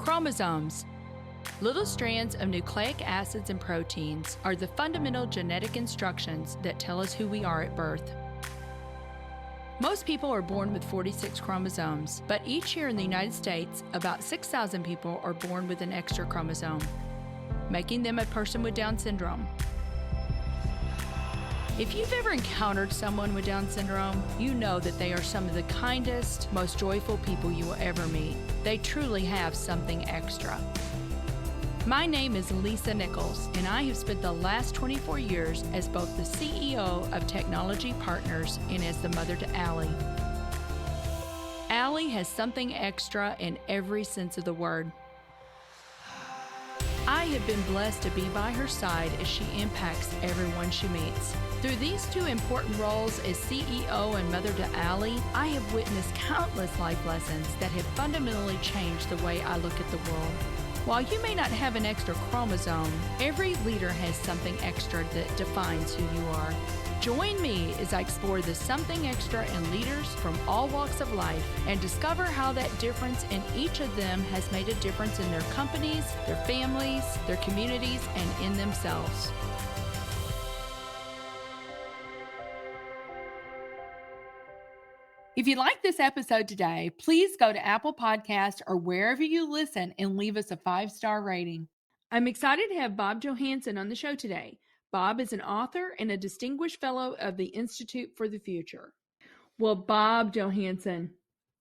Chromosomes. Little strands of nucleic acids and proteins are the fundamental genetic instructions that tell us who we are at birth. Most people are born with 46 chromosomes, but each year in the United States, about 6,000 people are born with an extra chromosome, making them a person with Down syndrome. If you've ever encountered someone with Down syndrome, you know that they are some of the kindest, most joyful people you will ever meet. They truly have something extra. My name is Lisa Nichols, and I have spent the last 24 years as both the CEO of Technology Partners and as the mother to Allie. Allie has something extra in every sense of the word. I have been blessed to be by her side as she impacts everyone she meets. Through these two important roles as CEO and mother to Allie, I have witnessed countless life lessons that have fundamentally changed the way I look at the world. While you may not have an extra chromosome, every leader has something extra that defines who you are. Join me as I explore the something extra in leaders from all walks of life and discover how that difference in each of them has made a difference in their companies, their families, their communities, and in themselves. If you like this episode today, please go to Apple Podcasts or wherever you listen and leave us a 5-star rating. I'm excited to have Bob Johansen on the show today. Bob is an author and a distinguished fellow of the Institute for the Future. Well, Bob Johansen,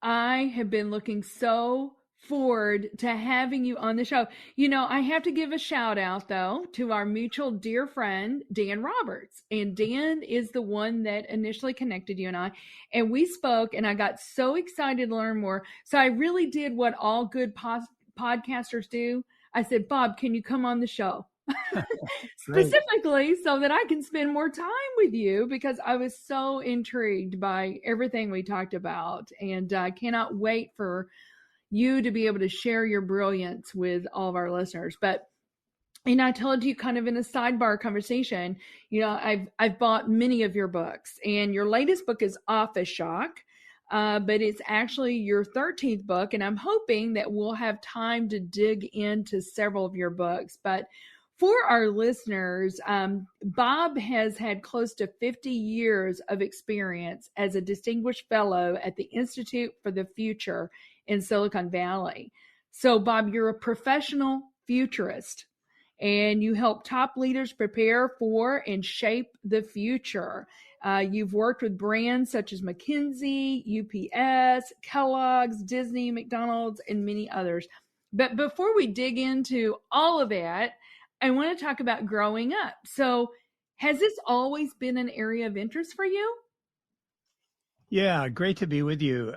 I have been looking so forward to having you on the show. You know, I have to give a shout out, though, to our mutual dear friend, Dan Roberts. And Dan is the one that initially connected you and I. And we spoke, and I got so excited to learn more. So I really did what all good podcasters do. I said, Bob, can you come on the show? Specifically so that I can spend more time with you, because I was so intrigued by everything we talked about, and I cannot wait for you to be able to share your brilliance with all of our listeners. But, you know, I told you kind of in a sidebar conversation, you know, I've bought many of your books, and your latest book is Office Shock, but it's actually your 13th book, and I'm hoping that we'll have time to dig into several of your books. But for our listeners, Bob has had close to 50 years of experience as a distinguished fellow at the Institute for the Future in Silicon Valley. So, Bob, you're a professional futurist, and you help top leaders prepare for and shape the future. You've worked with brands such as McKinsey, UPS, Kellogg's, Disney, McDonald's, and many others. But before we dig into all of that, I want to talk about growing up. So has this always been an area of interest for you? Yeah, great to be with you.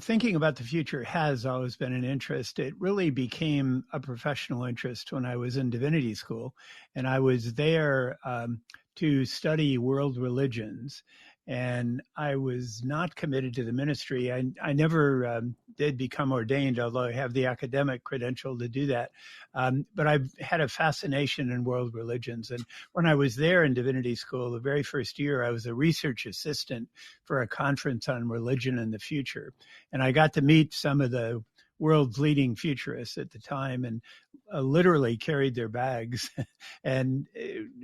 Thinking about the future has always been an interest. It really became a professional interest when I was in divinity school, and I was there to study world religions. And I was not committed to the ministry. I never did become ordained, although I have the academic credential to do that. But I've had a fascination in world religions. And when I was there in divinity school, the very first year, I was a research assistant for a conference on religion and the future. And I got to meet some of the world's leading futurists at the time, and literally carried their bags and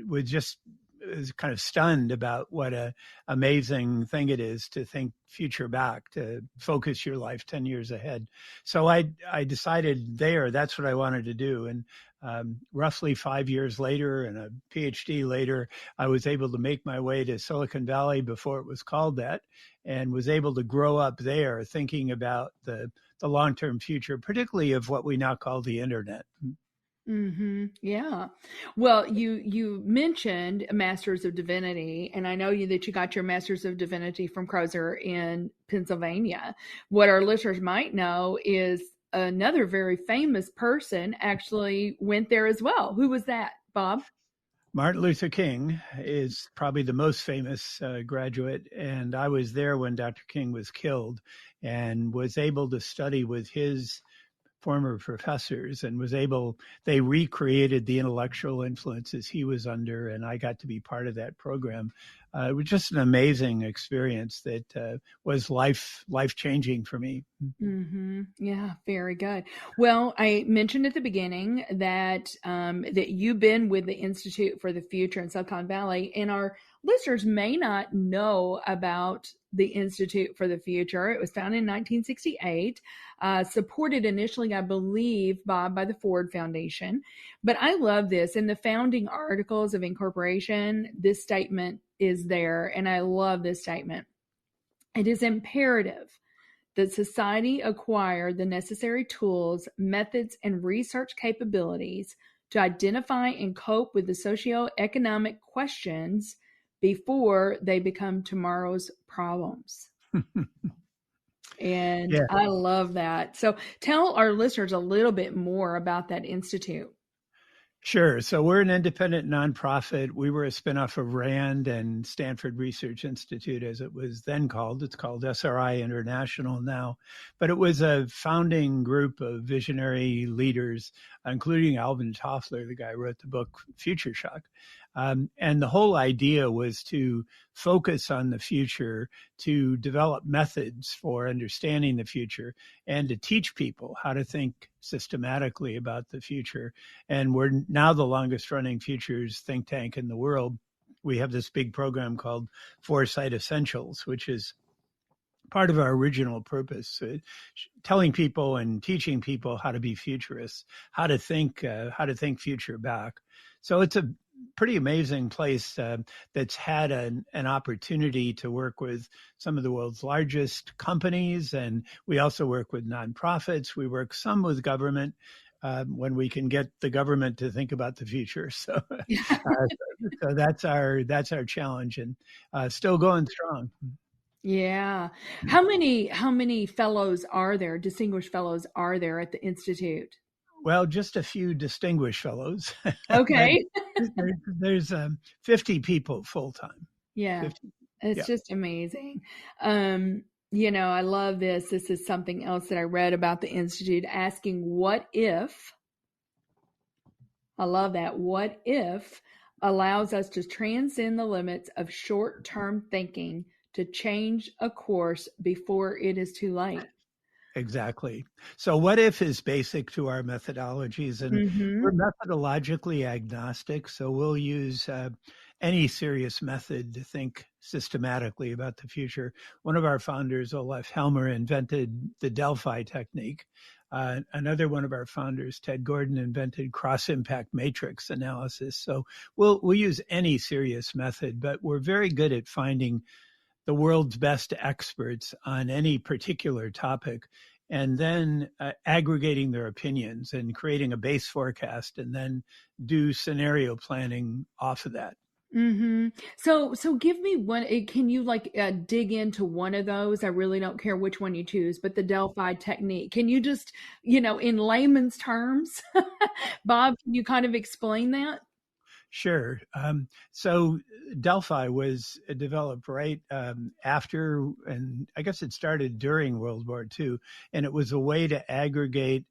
was kind of stunned about what an amazing thing it is to think future back, to focus your life 10 years ahead. So I decided that's what I wanted to do. And roughly 5 years later and a PhD later, I was able to make my way to Silicon Valley before it was called that, and was able to grow up there thinking about the long-term future, particularly of what we now call the internet. Mm-hmm. Yeah. Well, you mentioned a Master's of Divinity, and I know that you got your Master's of Divinity from Crozer in Pennsylvania. What our listeners might know is another very famous person actually went there as well. Who was that, Bob? Martin Luther King is probably the most famous graduate, and I was there when Dr. King was killed and was able to study with his former professors, and they recreated the intellectual influences he was under, and I got to be part of that program. It was just an amazing experience that was life changing for me. Yeah, very good. Well, I mentioned at the beginning that that you've been with the Institute for the Future in Silicon Valley, and our listeners may not know about the Institute for the Future. It was founded in 1968, supported initially, I believe, by the Ford Foundation. But I love this. In the founding articles of incorporation, this statement is there, and I love this statement. It is imperative that society acquire the necessary tools, methods, and research capabilities to identify and cope with the socioeconomic questions before they become tomorrow's problems. And Yeah. I love that. So tell our listeners a little bit more about that institute. Sure. So we're an independent nonprofit. We were a spinoff of RAND and Stanford Research Institute, as it was then called. It's called SRI International now. But it was a founding group of visionary leaders, including Alvin Toffler, the guy who wrote the book Future Shock. And the whole idea was to focus on the future, to develop methods for understanding the future, and to teach people how to think systematically about the future. And we're now the longest running futures think tank in the world. We have this big program called Foresight Essentials, which is part of our original purpose, telling people and teaching people how to be futurists, how to think future back. So it's a pretty amazing place that's had an opportunity to work with some of the world's largest companies. And we also work with nonprofits. We work some with government when we can get the government to think about the future. So, so that's our challenge, and still going strong. Yeah. How many fellows are there, distinguished fellows are there at the Institute? Well, just a few distinguished fellows. Okay. There's 50 people full time. Yeah. 50. It's Yeah. just amazing. I love this. This is something else that I read about the Institute, asking what if. I love that. What if allows us to transcend the limits of short-term thinking to change a course before it is too late. Exactly. So what if is basic to our methodologies, and we're methodologically agnostic. So we'll use any serious method to think systematically about the future. One of our founders, Olaf Helmer, invented the Delphi technique. Another one of our founders, Ted Gordon, invented cross-impact matrix analysis. So we'll use any serious method, but we're very good at finding the world's best experts on any particular topic, and then aggregating their opinions and creating a base forecast, and then do scenario planning off of that. So give me one. Can you dig into one of those? I really don't care which one you choose, but the Delphi technique. Can you just, in layman's terms, Bob, can you kind of explain that? Sure. So Delphi was developed right after, and I guess it started during World War II, and it was a way to aggregate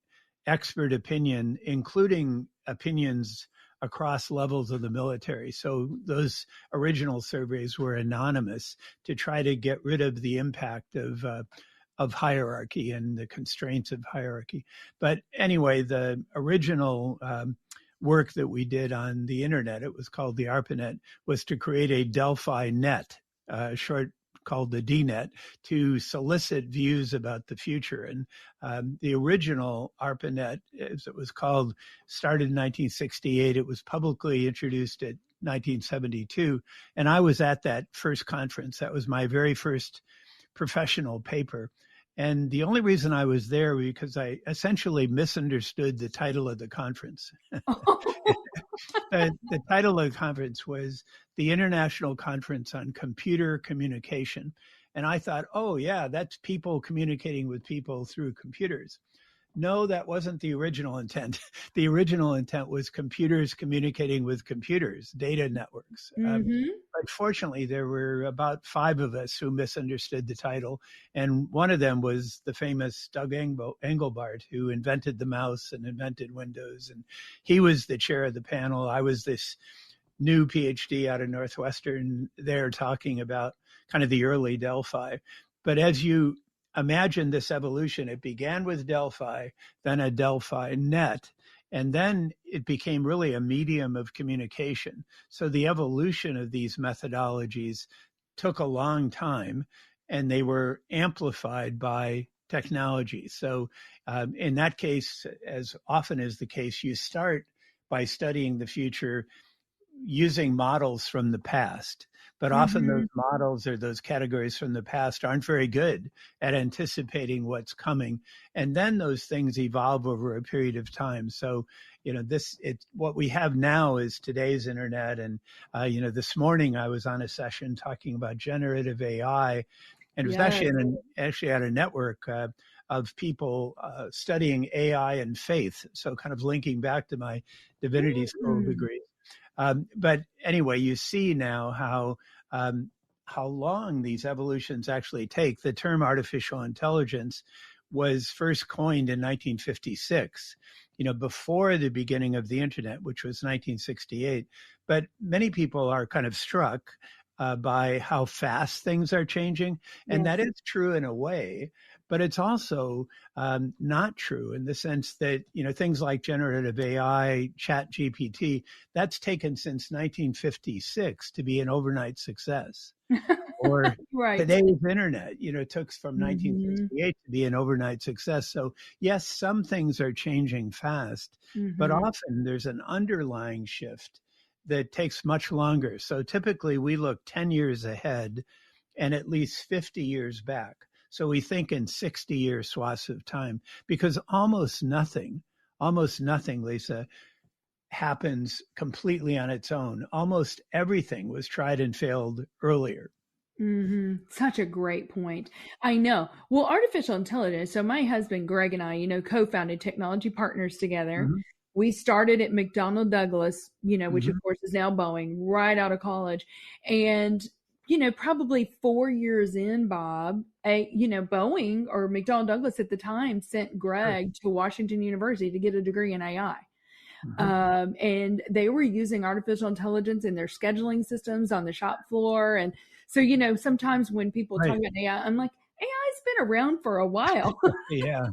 expert opinion, including opinions across levels of the military. So those original surveys were anonymous to try to get rid of the impact of hierarchy and the constraints of hierarchy. But anyway, the original work that we did on the internet, it was called the ARPANET, was to create a Delphi net, short called the DNet, to solicit views about the future. And the original ARPANET, as it was called, started in 1968. It was publicly introduced at 1972. And I was at that first conference. That was my very first professional paper. And the only reason I was there was because I essentially misunderstood the title of the conference. The title of the conference was the International Conference on Computer Communication. And I thought, oh, yeah, that's people communicating with people through computers. No, that wasn't the original intent. The original intent was computers communicating with computers, data networks. But fortunately, there were about 5 of us who misunderstood the title. And one of them was the famous Doug Engelbart, who invented the mouse and invented Windows. And he was the chair of the panel. I was this new PhD out of Northwestern there talking about kind of the early Delphi. But as you imagine this evolution, it began with Delphi, then a Delphi net, and then it became really a medium of communication. So the evolution of these methodologies took a long time, and they were amplified by technology. So in that case, as often is the case, you start by studying the future using models from the past. But often those models or those categories from the past aren't very good at anticipating what's coming. And then those things evolve over a period of time. So, what we have now is today's internet. And, this morning I was on a session talking about generative AI, and it was actually at a network of people studying AI and faith. So kind of linking back to my divinity school degree. But anyway, you see now how long these evolutions actually take. The term artificial intelligence was first coined in 1956, before the beginning of the internet, which was 1968. But many people are kind of struck by how fast things are changing. And that is true in a way, but it's also not true in the sense that, things like generative AI, Chat GPT, that's taken since 1956 to be an overnight success. Or today's internet, took from 1968 to be an overnight success. So yes, some things are changing fast, but often there's an underlying shift that takes much longer. So typically we look 10 years ahead and at least 50 years back. So we think in 60-year swaths of time, because almost nothing, Lisa, happens completely on its own. Almost everything was tried and failed earlier. Such a great point. I know. Well, artificial intelligence. So my husband, Greg, and I, co-founded Technology Partners together. We started at McDonnell Douglas, which of course is now Boeing, right out of college. And, probably 4 years in, Bob, Boeing or McDonnell Douglas at the time sent Greg to Washington University to get a degree in AI. And they were using artificial intelligence in their scheduling systems on the shop floor. And so, sometimes when people talk about AI, I'm like, AI's been around for a while. Yeah.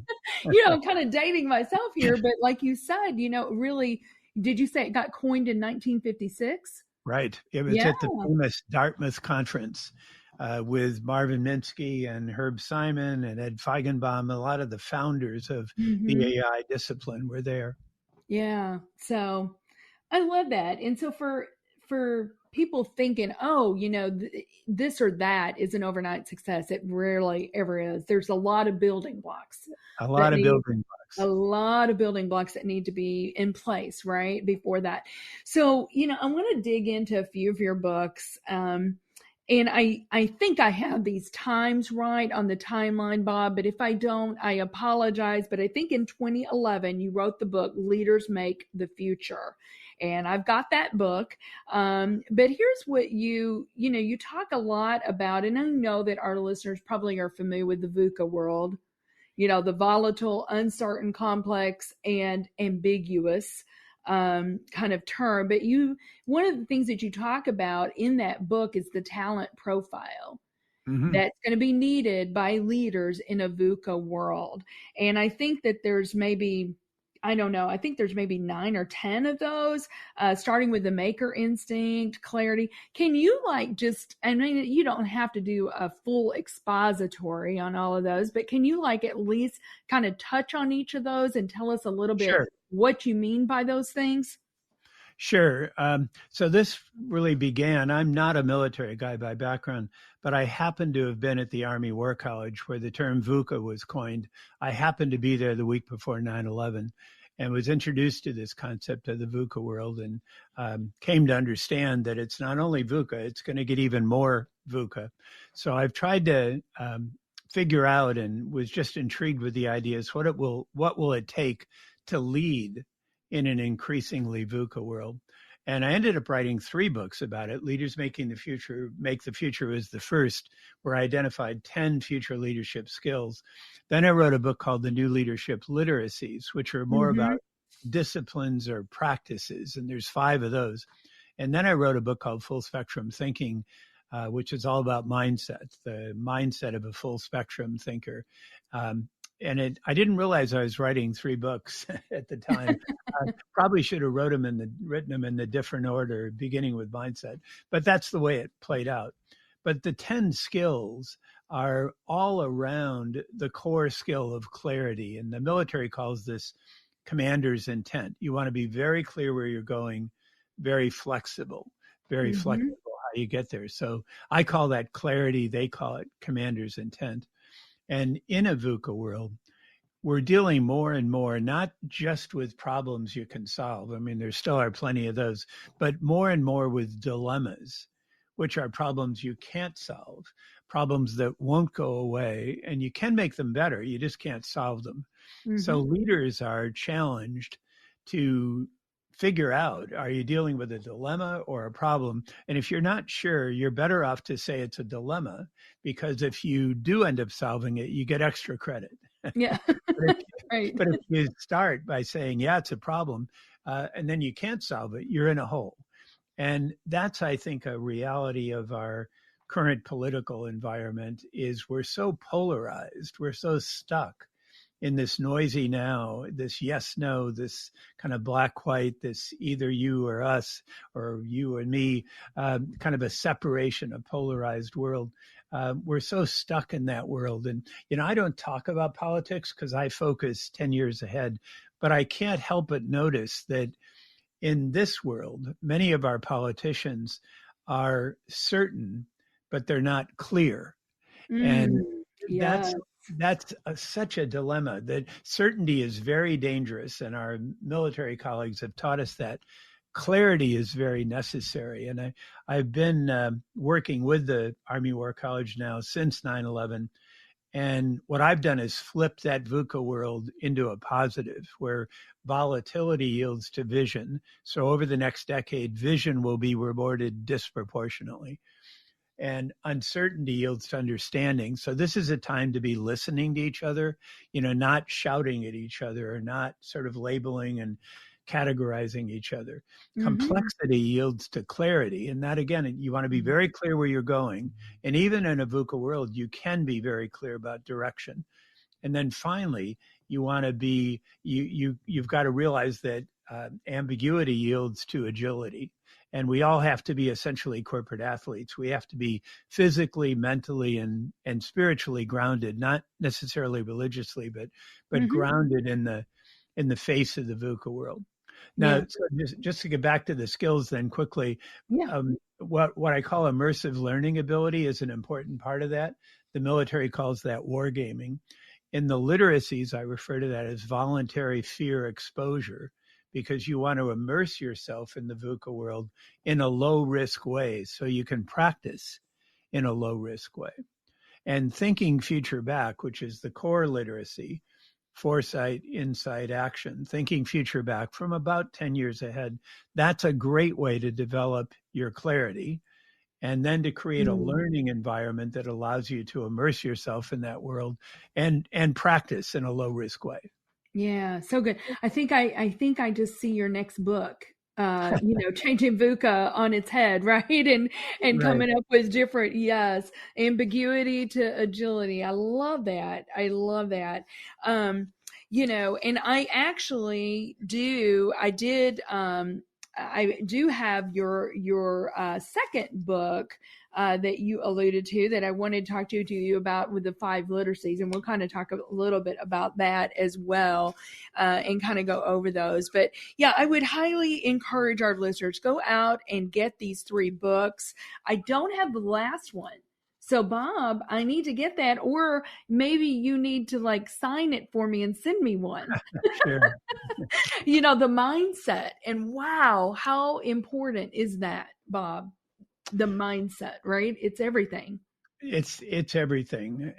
I'm kind of dating myself here, but like you said, really, did you say it got coined in 1956? Right. It was at the famous Dartmouth conference with Marvin Minsky and Herb Simon and Ed Feigenbaum. A lot of the founders of the AI discipline were there. Yeah. So I love that. And so for people thinking, this or that is an overnight success, it rarely ever is. There's a lot of building blocks. A lot of building blocks that need to be in place, right, before that. So, I want to dig into a few of your books. And I think I have these times right on the timeline, Bob, but if I don't, I apologize. But I think in 2011, you wrote the book, Leaders Make the Future. And I've got that book. But here's what you talk a lot about, and I know that our listeners probably are familiar with the VUCA world, the volatile, uncertain, complex, and ambiguous kind of term. But one of the things that you talk about in that book is the talent profile that's going to be needed by leaders in a VUCA world. And I think that there's maybe 9 or 10 of those, starting with the maker instinct, clarity. Can you you don't have to do a full expository on all of those, but can you at least kind of touch on each of those and tell us a little bit what you mean by those things? Sure. So this really began, I'm not a military guy by background, but I happen to have been at the Army War College where the term VUCA was coined. I happened to be there the week before 9/11 and was introduced to this concept of the VUCA world and came to understand that it's not only VUCA, it's going to get even more VUCA. So I've tried to figure out and was just intrigued with the ideas, what will it take to lead in an increasingly VUCA world. And I ended up writing 3 books about it. Leaders Making the Future, Make the Future was the first, where I identified 10 future leadership skills. Then I wrote a book called The New Leadership Literacies, which are more about disciplines or practices. And there's 5 of those. And then I wrote a book called Full Spectrum Thinking, which is all about mindset, the mindset of a full spectrum thinker. I didn't realize I was writing 3 books at the time. Probably should have written them in the different order, beginning with mindset. But that's the way it played out. But the 10 skills are all around the core skill of clarity. And the military calls this commander's intent. You want to be very clear where you're going, very flexible how you get there. So I call that clarity. They call it commander's intent. And in a VUCA world, we're dealing more and more, not just with problems you can solve. I mean, there still are plenty of those, but more and more with dilemmas, which are problems you can't solve, problems that won't go away, and you can make them better. You just can't solve them. So leaders are challenged to figure out, are you dealing with a dilemma or a problem? And if you're not sure, you're better off to say it's a dilemma, because if you do end up solving it, you get extra credit. Yeah. Right. But if you start by saying, yeah, it's a problem, and then you can't solve it, you're in a hole. And that's, I think, a reality of our current political environment is we're so polarized, we're so stuck in this noisy now, this yes, no, this kind of black, white, this either you or us or you and me, kind of a separation, a polarized world. We're so stuck in that world. And, I don't talk about politics because I focus 10 years ahead, but I can't help but notice that in this world, many of our politicians are certain, but they're not clear. And yes. that's such a dilemma, that certainty is very dangerous. And our military colleagues have taught us that clarity is very necessary. And I've been working with the Army War College now since 9/11. And what I've done is flip that VUCA world into a positive, where volatility yields to vision. So over the next decade, vision will be rewarded disproportionately. And uncertainty yields to understanding. So this is a time to be listening to each other, not shouting at each other, or not sort of labeling and categorizing each other. Complexity yields to clarity. And that, again, you want to be very clear where you're going. And even in a VUCA world, you can be very clear about direction. And then finally, you want to be, you've got to realize that ambiguity yields to agility. And we all have to be essentially corporate athletes. We have to be physically, mentally, and spiritually grounded, not necessarily religiously, but grounded in the face of the VUCA world. Now, so just to get back to the skills then quickly, what I call immersive learning ability is an important part of that. The military calls that wargaming. In the literacies, I refer to that as voluntary fear exposure, because you want to immerse yourself in the VUCA world in a low-risk way so you can practice in a low-risk way. And thinking future back, which is the core literacy, foresight, insight, action, thinking future back from about 10 years ahead, that's a great way to develop your clarity, and then to create a learning environment that allows you to immerse yourself in that world and practice in a low-risk way. Yeah, so good. I think I just see your next book, changing VUCA on its head, right? And coming up with different, ambiguity to agility. I love that. And I actually I do have your second book that you alluded to that I wanted to talk to you about, with the 5 literacies, and we'll kind of talk a little bit about that as well, and kind of go over those. But yeah, I would highly encourage our listeners, go out and get these 3 books. I don't have the last one. So Bob, I need to get that, or maybe you need to sign it for me and send me one. Sure. The mindset, and wow, how important is that, Bob? The mindset, right? It's everything. It's everything.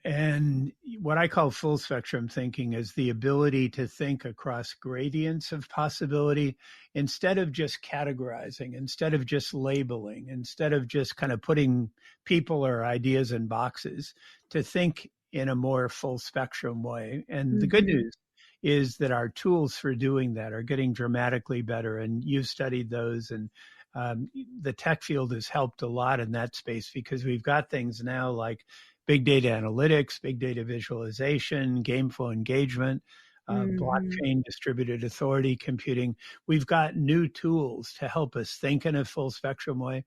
And what I call full spectrum thinking is the ability to think across gradients of possibility, instead of just categorizing, instead of just labeling, instead of just kind of putting people or ideas in boxes, to think in a more full spectrum way. And the good news is that our tools for doing that are getting dramatically better. And you've studied those, and The tech field has helped a lot in that space because we've got things now like big data analytics, big data visualization, gameful engagement, Mm-hmm. blockchain, distributed authority computing. We've got new tools to help us think in a full spectrum way.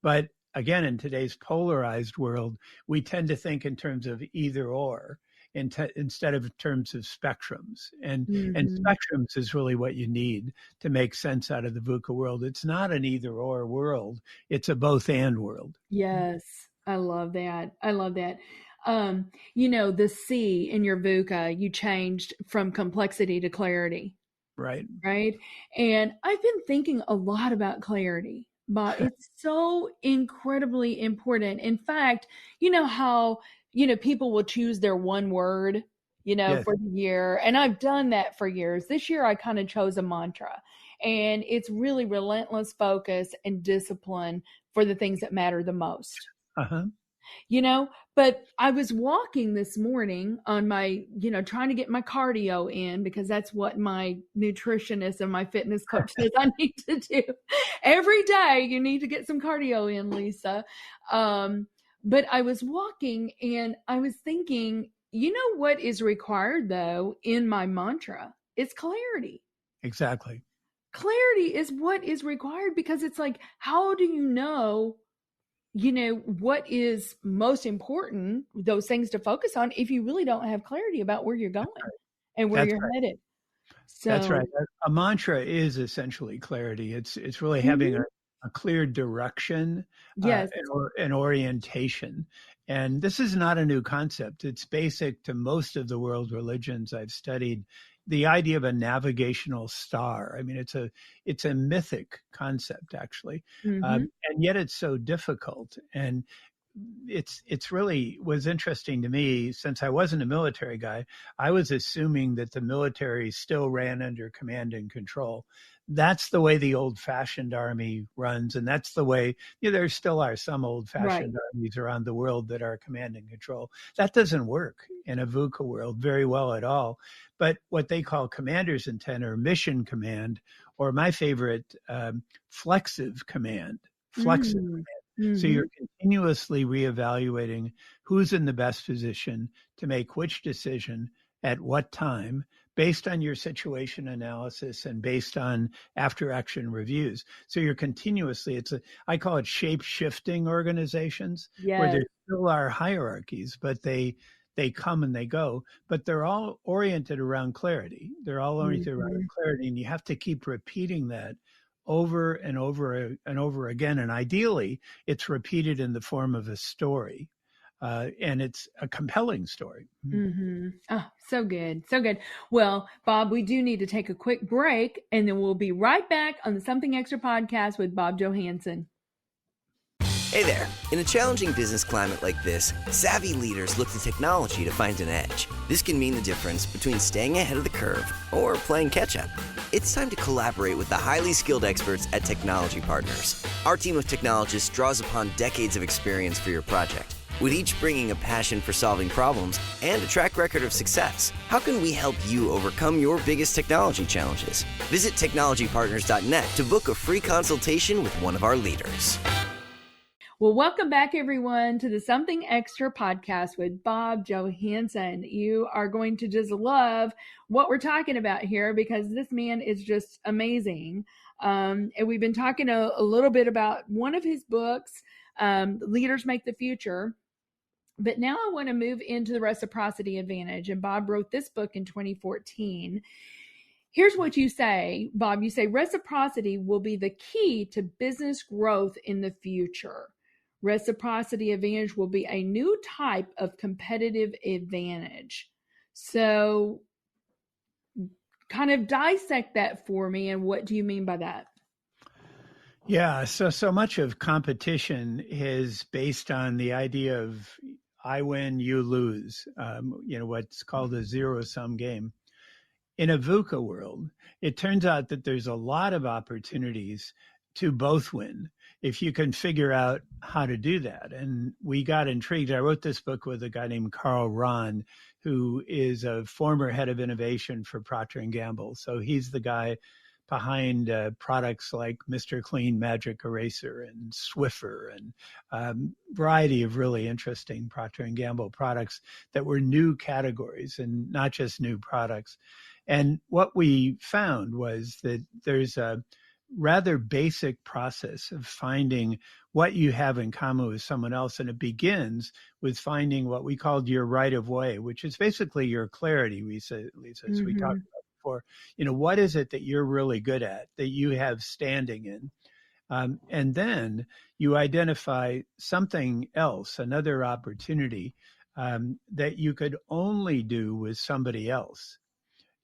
But again, in today's polarized world, we tend to think in terms of either or instead of in terms of spectrums. And Mm-hmm. spectrums is really what you need to make sense out of the VUCA world. It's not an either or world. It's a both and world. Yes, I love that. I love that. The C in your VUCA, you changed from complexity to clarity, Right. right? And I've been thinking a lot about clarity, but it's so incredibly important. In fact, you know how, people will choose their one word, Yes. for the year. And I've done that for years. This year, I kind of chose a mantra, and it's really relentless focus and discipline for the things that matter the most Uh-huh. you know but I was walking this morning on my, trying to get my cardio in, because that's what my nutritionist and my fitness coach says I need to do every day. You need to get some cardio in, Lisa. But I was walking and I was thinking, what is required though in my mantra is clarity. Exactly. Clarity is what is required, because it's like, how do you know what is most important, those things to focus on, if you really don't have clarity about where you're going and where That's you're right. headed. That's right. So, A mantra is essentially clarity. It's really having mhm, a clear direction, yes, an orientation. And this is not a new concept. It's basic to most of the world religions I've studied. The idea of a navigational star. I mean, it's a mythic concept actually, hmm, and yet it's so difficult. And it's really was interesting to me since I wasn't a military guy. I was assuming that the military still ran under command and control. That's the way the old-fashioned army runs, and that's the way there still are some right. old-fashioned armies around the world that are command and control. That doesn't work in a VUCA world very well at all. But what they call commander's intent or mission command, or my favorite, flexive command, flexive. Mm, So hmm, you're continuously reevaluating who's in the best position to make which decision at what time based on your situation analysis and based on after action reviews. So you're continuously, I call it shape shifting organizations where yes. there still are hierarchies, but they come and they go, but they're all oriented around clarity. They're all oriented around Hmm. clarity. And you have to keep repeating that over and over and over again. And ideally, it's repeated in the form of a story. And it's a compelling story. Hmm. Oh, so good. So good. Well, Bob, we do need to take a quick break, and then we'll be right back on the Something Extra podcast with Bob Johansen. Hey there. In a challenging business climate like this, savvy leaders look to technology to find an edge. This can mean the difference between staying ahead of the curve or playing catch-up. It's time to collaborate with the highly skilled experts at Technology Partners. Our team of technologists draws upon decades of experience for your project, with each bringing a passion for solving problems and a track record of success. How can we help you overcome your biggest technology challenges? Visit technologypartners.net to book a free consultation with one of our leaders. Well, welcome back, everyone, to the Something Extra podcast with Bob Johansen. You are going to just love what we're talking about here, because this man is just amazing. And we've been talking a little bit about one of his books, Leaders Make the Future. But now I want to move into the reciprocity advantage. And Bob wrote this book in 2014. Here's what you say, Bob. You say reciprocity will be the key to business growth in the future. Reciprocity advantage will be a new type of competitive advantage. So, kind of dissect that for me, and what do you mean by that? Yeah, so much of competition is based on the idea of I win, you lose. What's called a zero-sum game. In a VUCA world, it turns out that there's a lot of opportunities to both win if you can figure out how to do that. And we got intrigued. I wrote this book with a guy named Carl Ron, who is a former head of innovation for Procter & Gamble. So he's the guy behind products like Mr. Clean Magic Eraser and Swiffer and variety of really interesting Procter & Gamble products that were new categories and not just new products. And what we found was that there's a rather basic process of finding what you have in common with someone else. And it begins with finding what we called your right of way, which is basically your clarity, Lisa, as we talked about before. What is it that you're really good at, that you have standing in? And then you identify something else, another opportunity that you could only do with somebody else.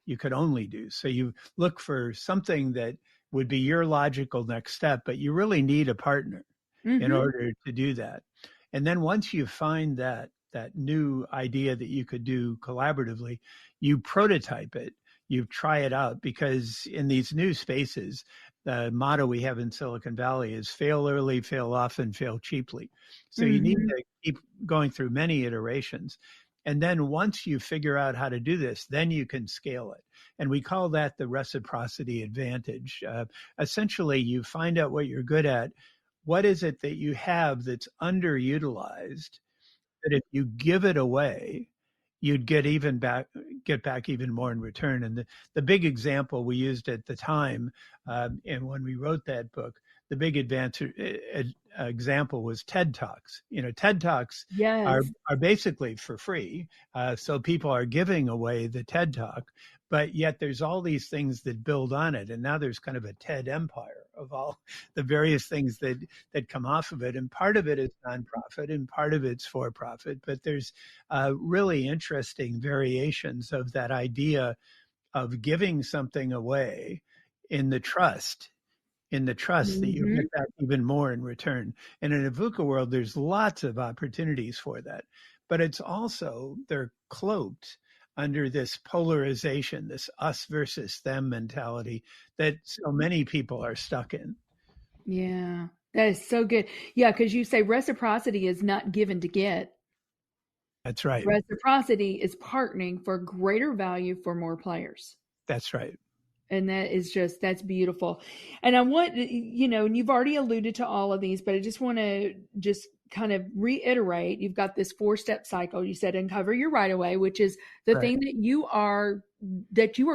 You could only do. So you look for something that would be your logical next step, but you really need a partner in order to do that. And then once you find that new idea that you could do collaboratively, you prototype it, you try it out, because in these new spaces, the motto we have in Silicon Valley is fail early, fail often, fail cheaply. So you need to keep going through many iterations. And then once you figure out how to do this, then you can scale it. And we call that the reciprocity advantage. Essentially, you find out what you're good at. What is it that you have that's underutilized, that if you give it away, you'd get back even more in return? And the big example we used at the time, and when we wrote that book, the big example was TED Talks. TED Talks are basically for free. So people are giving away the TED Talk, but yet there's all these things that build on it. And now there's kind of a TED empire of all the various things that come off of it. And part of it is nonprofit and part of it's for profit. But there's really interesting variations of that idea of giving something away in the trust that you get back even more in return. And in a VUCA world, there's lots of opportunities for that. But it's also, they're cloaked under this polarization, this us versus them mentality that so many people are stuck in. Yeah, that is so good. Yeah, because you say reciprocity is not given to get. That's right. Reciprocity is partnering for greater value for more players. That's right. And that's beautiful. And I want, and you've already alluded to all of these, but I just want to kind of reiterate, you've got this 4-step cycle. You said uncover your right away, which is the thing that you are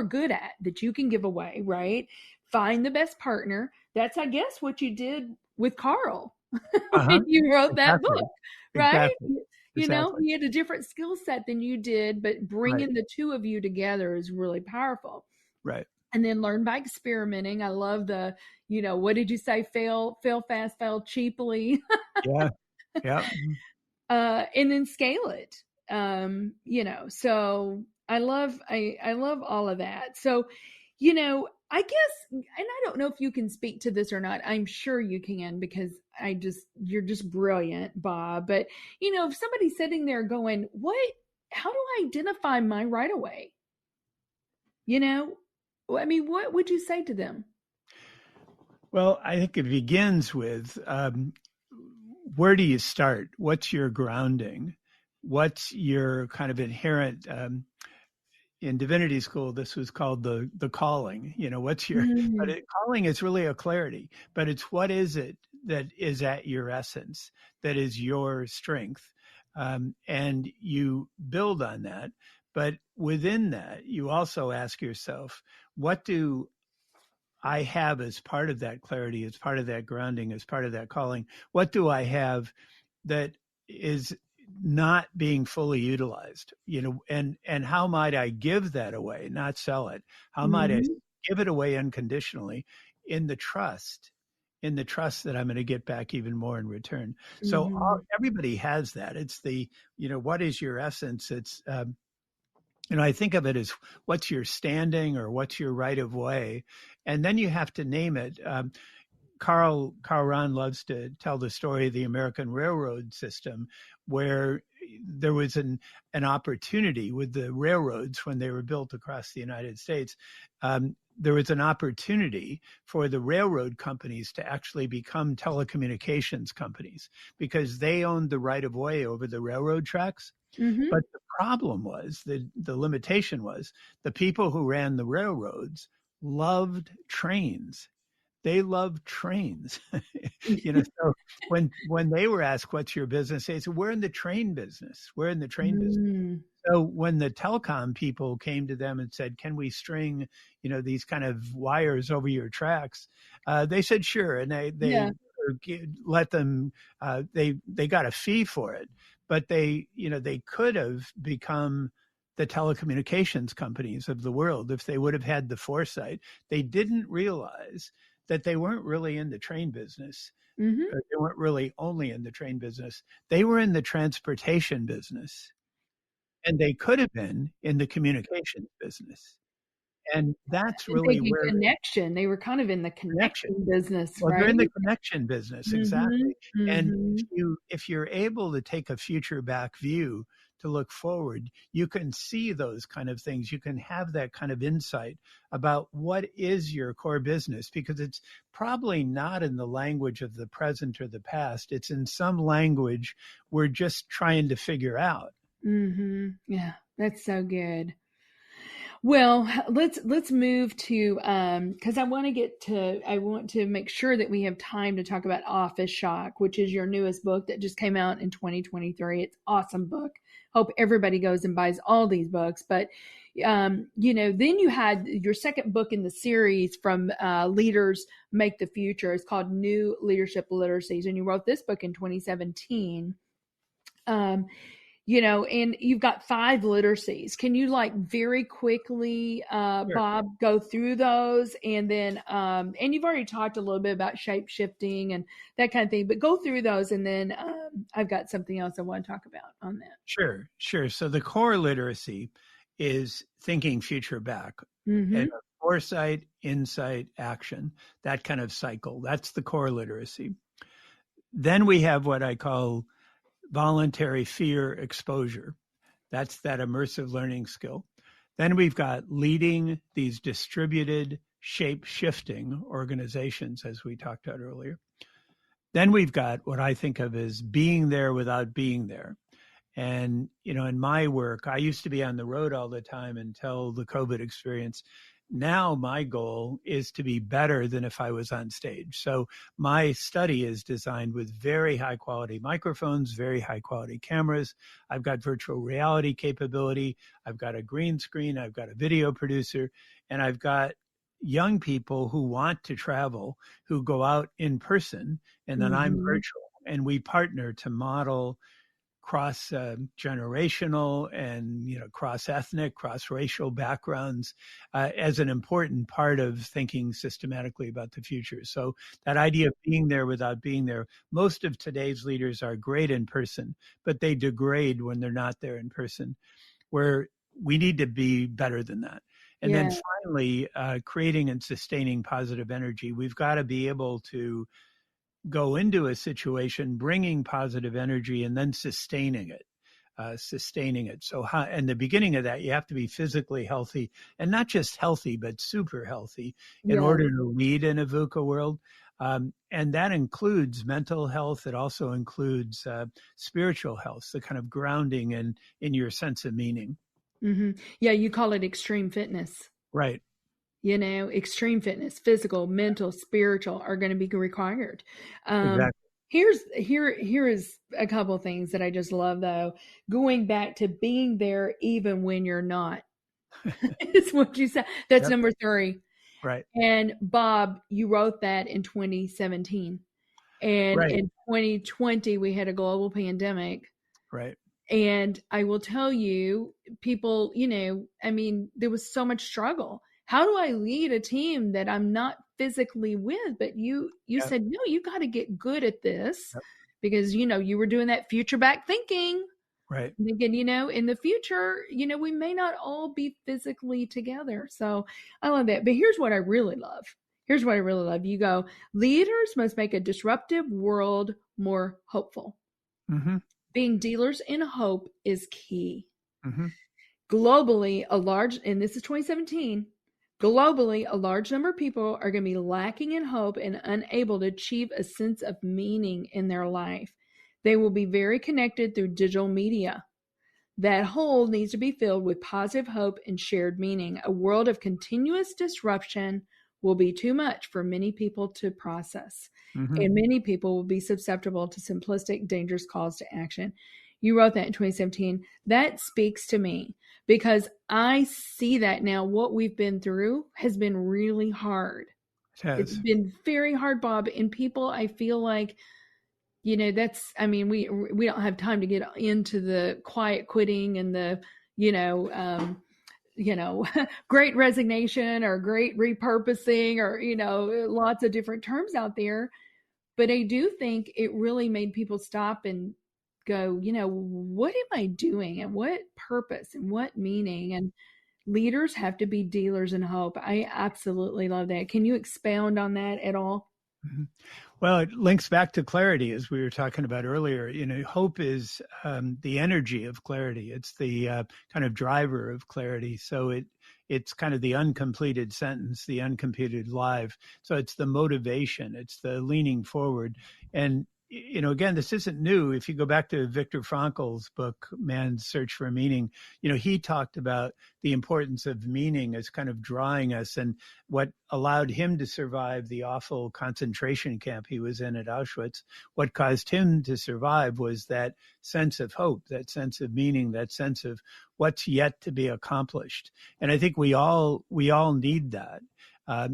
good at, that you can give away, right? Find the best partner. That's, I guess, what you did with Carl when you wrote that book, right? Exactly. He had a different skill set than you did, but bringing the two of you together is really powerful. Right. And then learn by experimenting. I love the, what did you say? Fail fast, fail cheaply. Yeah. And then scale it. So I love all of that. So, I guess, and I don't know if you can speak to this or not. I'm sure you can, because you're just brilliant, Bob. But, if somebody's sitting there going, how do I identify my right away? What would you say to them? Well, I think it begins with where do you start? What's your grounding? What's your kind of inherent, in divinity school, this was called the calling. What's your, calling is really a clarity, but it's what is it that is at your essence, that is your strength. And you build on that. But within that, you also ask yourself, what do I have as part of that clarity, as part of that grounding, as part of that calling? What do I have that is not being fully utilized? And how might I give that away, not sell it? How might I give it away unconditionally in the trust that I'm going to get back even more in return? So everybody has that. It's the, what is your essence? It's, I think of it as what's your standing or what's your right of way. And then you have to name it. Carl Rahn loves to tell the story of the American railroad system, where there was an opportunity with the railroads when they were built across the United States. There was an opportunity for the railroad companies to actually become telecommunications companies because they owned the right of way over the railroad tracks. But the problem was, the limitation was, the people who ran the railroads loved trains. They loved trains. So when they were asked, what's your business? They said, we're in the train business. We're in the train business. Mm. So when the telecom people came to them and said, can we string, these kind of wires over your tracks? They said, sure. And they let them, they got a fee for it, but they could have become the telecommunications companies of the world if they would have had the foresight. They didn't realize that they weren't really in the train business. Mm-hmm. They weren't really only in the train business. They were in the transportation business. And they could have been in the communications business. And that's really where connection. They were kind of in the connection business, well, right? they're in the connection business, exactly. Mm-hmm. And if you're able to take a future back view to look forward, you can see those kind of things. You can have that kind of insight about what is your core business, because it's probably not in the language of the present or the past. It's in some language we're just trying to figure out. Mm-hmm. Yeah, that's so good. Well, let's move to because I want to make sure that we have time to talk about Office Shock, which is your newest book that just came out in 2023. It's an awesome book. Hope everybody goes and buys all these books. But then you had your second book in the series from Leaders Make the Future. It's called New Leadership Literacies, and you wrote this book in 2017. And you've got 5 literacies. Can you very quickly, Sure. Bob, go through those? And then, and you've already talked a little bit about shape shifting and that kind of thing, but go through those. And then I've got something else I want to talk about on that. Sure. So the core literacy is thinking future back, Mm-hmm. and foresight, insight, action, that kind of cycle. That's the core literacy. Then we have what I call voluntary fear exposure. That's that immersive learning skill. Then we've got leading these distributed shape shifting organizations, as we talked about earlier. Then we've got what I think of as being there without being there. And, in my work, I used to be on the road all the time until the COVID experience. Now my goal is to be better than if I was on stage. So my study is designed with very high quality microphones, very high quality cameras. I've got virtual reality capability. I've got a green screen. I've got a video producer, and I've got young people who want to travel, who go out in person, and then I'm virtual. And we partner to model cross-generational and cross-ethnic, cross-racial backgrounds as an important part of thinking systematically about the future. So that idea of being there without being there, most of today's leaders are great in person, but they degrade when they're not there in person, where we need to be better than that. And then finally, creating and sustaining positive energy. We've got to be able to go into a situation, bringing positive energy and then sustaining it. So in the beginning of that, you have to be physically healthy, and not just healthy, but super healthy in order to lead in a VUCA world. And that includes mental health. It also includes spiritual health, the kind of grounding in your sense of meaning. Mm-hmm. Yeah, you call it extreme fitness. Right. Extreme fitness, physical, mental, spiritual are going to be required. Exactly. Here is a couple of things that I just love, though. Going back to being there even when you're not. It's what you said. That's number 3. Right. And Bob, you wrote that in 2017. And in 2020, we had a global pandemic. Right. And I will tell you, people, there was so much struggle. How do I lead a team that I'm not physically with? But you said, no, you got to get good at this because, you were doing that future back thinking. Right. Thinking, in the future, we may not all be physically together. So I love that. But here's what I really love. You go, leaders must make a disruptive world more hopeful. Mm-hmm. Being dealers in hope is key. Mm-hmm. Globally, and this is 2017, globally, a large number of people are going to be lacking in hope and unable to achieve a sense of meaning in their life. They will be very connected through digital media. That hole needs to be filled with positive hope and shared meaning. A world of continuous disruption will be too much for many people to process. Mm-hmm. And many people will be susceptible to simplistic, dangerous calls to action. You wrote that in 2017. That speaks to me because I see that now. What we've been through has been really hard. It's been very hard, Bob. And people, I feel like, we don't have time to get into the quiet quitting and the, great resignation or great repurposing or, lots of different terms out there. But I do think it really made people stop and go, what am I doing and what purpose and what meaning? And leaders have to be dealers in hope. I absolutely love that. Can you expound on that at all? Mm-hmm. Well, it links back to clarity, as we were talking about earlier. Hope is the energy of clarity. It's the kind of driver of clarity. So it's kind of the uncompleted sentence, the uncompleted life. So it's the motivation. It's the leaning forward. And again, this isn't new. If you go back to Viktor Frankl's book, Man's Search for Meaning, he talked about the importance of meaning as kind of drawing us. And what allowed him to survive the awful concentration camp he was in at Auschwitz, what caused him to survive was that sense of hope, that sense of meaning, that sense of what's yet to be accomplished. And I think we all need that.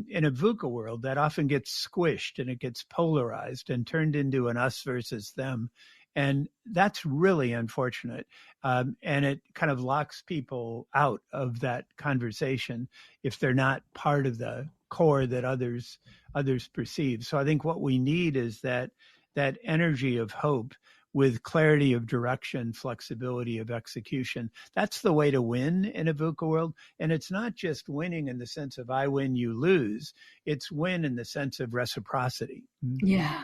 In a VUCA world, that often gets squished and it gets polarized and turned into an us versus them. And that's really unfortunate. And it kind of locks people out of that conversation if they're not part of the core that others perceive. So I think what we need is that energy of hope with clarity of direction, flexibility of execution. That's the way to win in a VUCA world. And it's not just winning in the sense of I win, you lose. It's win in the sense of reciprocity. Yeah.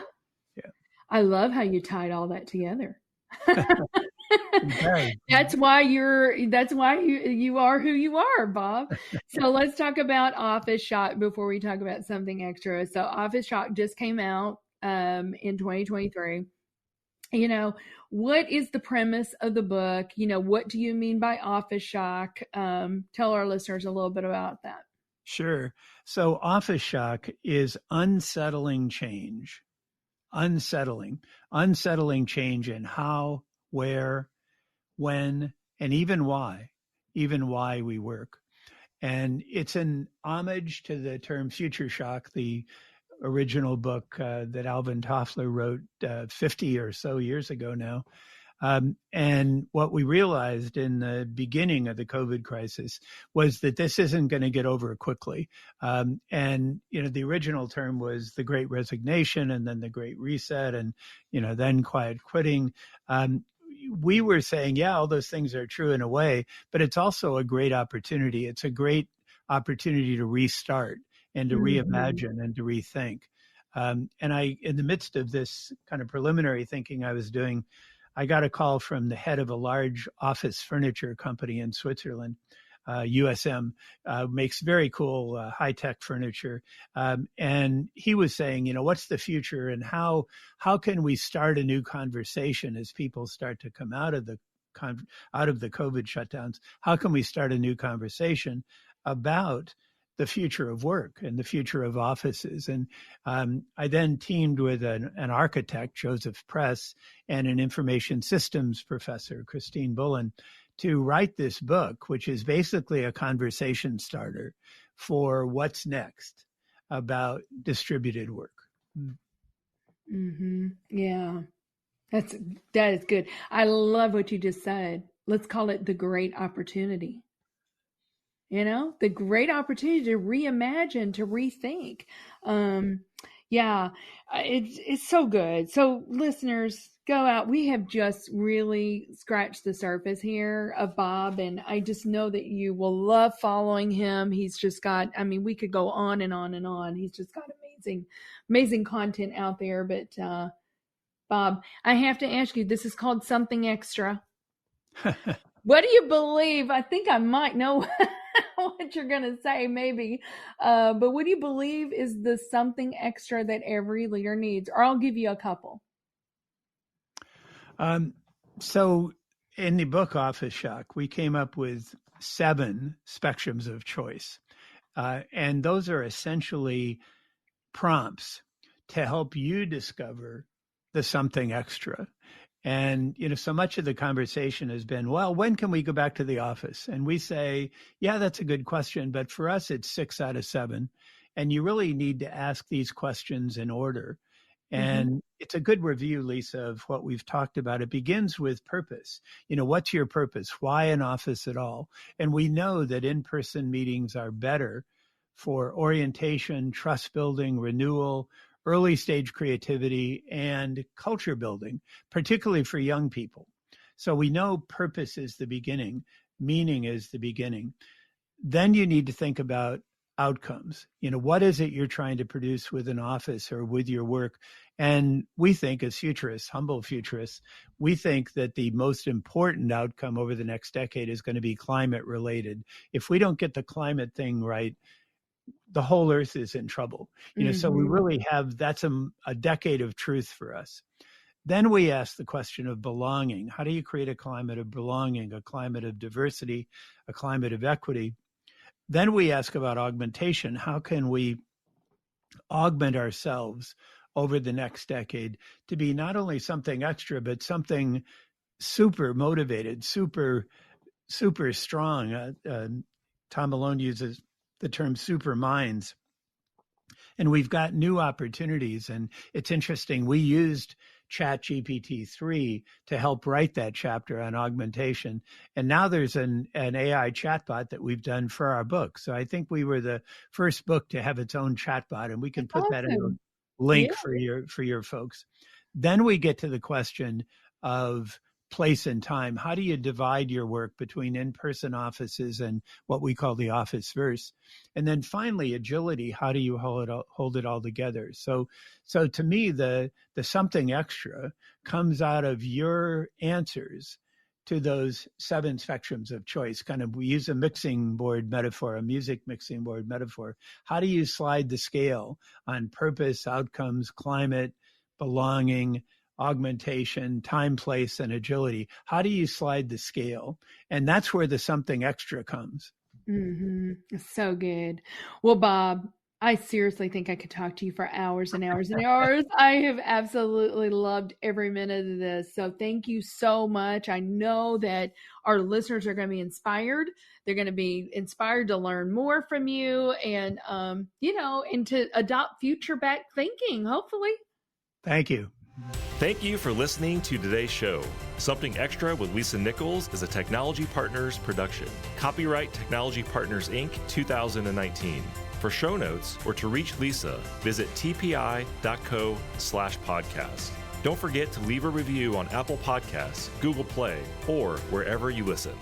Yeah. I love how you tied all that together. Okay. That's why you are who you are, Bob. So let's talk about Office Shock before we talk about something extra. So Office Shock just came out in 2023. What is the premise of the book? What do you mean by office shock? Tell our listeners a little bit about that. Sure. So office shock is unsettling change. Unsettling change in how, where, when, and even why we work. And it's an homage to the term future shock, the original book that Alvin Toffler wrote 50 or so years ago now. And what we realized in the beginning of the COVID crisis was that this isn't going to get over quickly. And, the original term was the Great Resignation and then the Great Reset and, then quiet quitting. We were saying, yeah, all those things are true in a way, but it's also a great opportunity. It's a great opportunity to restart and to reimagine and to rethink. And in the midst of this kind of preliminary thinking I was doing, I got a call from the head of a large office furniture company in Switzerland, USM, makes very cool high-tech furniture. And he was saying, what's the future and how can we start a new conversation as people start to come out of the COVID shutdowns? How can we start a new conversation about the future of work and the future of offices? And I then teamed with an architect, Joseph Press, and an information systems professor, Christine Bullen, to write this book, which is basically a conversation starter for what's next about distributed work. Mm-hmm. Yeah, that is good. I love what you just said. Let's call it the great opportunity. The great opportunity to reimagine, to rethink. It's so good. So listeners, go out. We have just really scratched the surface here of Bob, and I just know that you will love following him. He's just got, we could go on and on and on. He's just got amazing content out there. But Bob, I have to ask you, this is called Something Extra. What do you believe? I think I might know what you're going to say, maybe. But what do you believe is the something extra that every leader needs? Or I'll give you a couple. So in the book Office Shock, we came up with 7 spectrums of choice. And those are essentially prompts to help you discover the something extra. And, so much of the conversation has been, well, when can we go back to the office? And we say, yeah, that's a good question. But for us, it's 6 out of 7. And you really need to ask these questions in order. And it's a good review, Lisa, of what we've talked about. It begins with purpose. What's your purpose? Why an office at all? And we know that in-person meetings are better for orientation, trust building, renewal, early stage creativity, and culture building, particularly for young people. So we know purpose is the beginning, meaning is the beginning. Then you need to think about outcomes. What is it you're trying to produce with an office or with your work? And we think, as futurists, humble futurists, we think that the most important outcome over the next decade is going to be climate related. If we don't get the climate thing right, the whole earth is in trouble. So we really have, that's a decade of truth for us. Then we ask the question of belonging. How do you create a climate of belonging, a climate of diversity, a climate of equity? Then we ask about augmentation. How can we augment ourselves over the next decade to be not only something extra, but something super motivated, super strong? Tom Malone uses the term super minds. And we've got new opportunities. And it's interesting. We used ChatGPT-3 to help write that chapter on augmentation. And now there's an AI chatbot that we've done for our book. So I think we were the first book to have its own chatbot, and we can put that in a link for your folks. Then we get to the question of place and time. How do you divide your work between in-person offices and what we call the office verse? And then finally, agility. How do you hold it all together? So to me, the something extra comes out of your answers to those 7 spectrums of choice. We use a mixing board metaphor, a music mixing board metaphor. How do you slide the scale on purpose, outcomes, climate, belonging, augmentation, time, place, and agility? How do you slide the scale? And that's where the something extra comes. So good. Well, Bob, I seriously think I could talk to you for hours and hours and hours. I have absolutely loved every minute of this. So thank you so much. I know that our listeners are going to be inspired. They're going to be inspired to learn more from you and, and to adopt future back thinking, hopefully. Thank you. Thank you for listening to today's show. Something Extra with Lisa Nichols is a Technology Partners production. Copyright Technology Partners, Inc. 2019. For show notes or to reach Lisa, visit tpi.co/podcast. Don't forget to leave a review on Apple Podcasts, Google Play, or wherever you listen.